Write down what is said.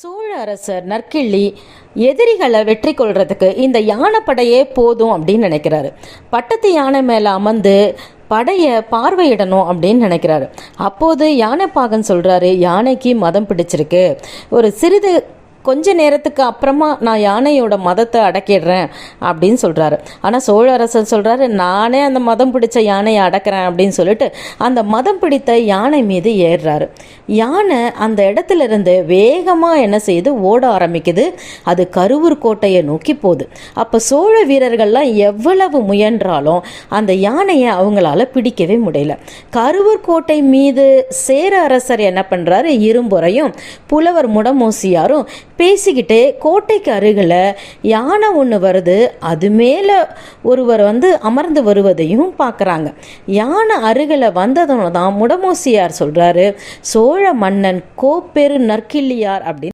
சோழ அரசர் நற்கிள்ளி எதிரிகளை வெற்றி கொள்றதுக்கு இந்த யானைப்படையே போதும் அப்படின்னு நினைக்கிறாரு. பட்டத்து யானை மேலே அமர்ந்து படையை பார்வையிடணும் அப்படின்னு நினைக்கிறாரு. அப்போது யானைப்பாகன் சொல்கிறாரு, யானைக்கு மதம் பிடிச்சிருக்கு, ஒரு சிறிது கொஞ்ச நேரத்துக்கு அப்புறமா நான் யானையோட மதத்தை அடக்கிடுறேன் அப்படின்னு சொல்கிறாரு. ஆனால் சோழ அரசர் சொல்கிறாரு, நானே அந்த மதம் பிடிச்ச யானையை அடக்கிறேன் அப்படின்னு சொல்லிட்டு அந்த மதம் பிடித்த யானை மீது ஏறுறாரு. யானை அந்த இடத்துல இருந்து வேகமாக என்ன செய்யுது, ஓட ஆரம்பிக்குது. அது கருவூர் கோட்டையை நோக்கி போகுது. அப்போ சோழ வீரர்கள்லாம் எவ்வளவு முயன்றாலும் அந்த யானையை அவங்களால பிடிக்கவே முடியல. கருவூர் கோட்டை மீது சேர அரசர் என்ன பண்ணுறாரு, இரும்புறையும் புலவர் முடமோசியாரும் பேசிக்கிட்டே கோட்டைக்கு அருகில் யானை ஒன்று வருது, அது மேலே ஒருவர் அமர்ந்து வருவதையும் பார்க்குறாங்க. யானை அருகில் வந்ததுன்னு தான் முடமோசியார் சொல்கிறாரு, சோழ மன்னன் கோப்பெரு நற்கிள்ளியார் அப்படின்னு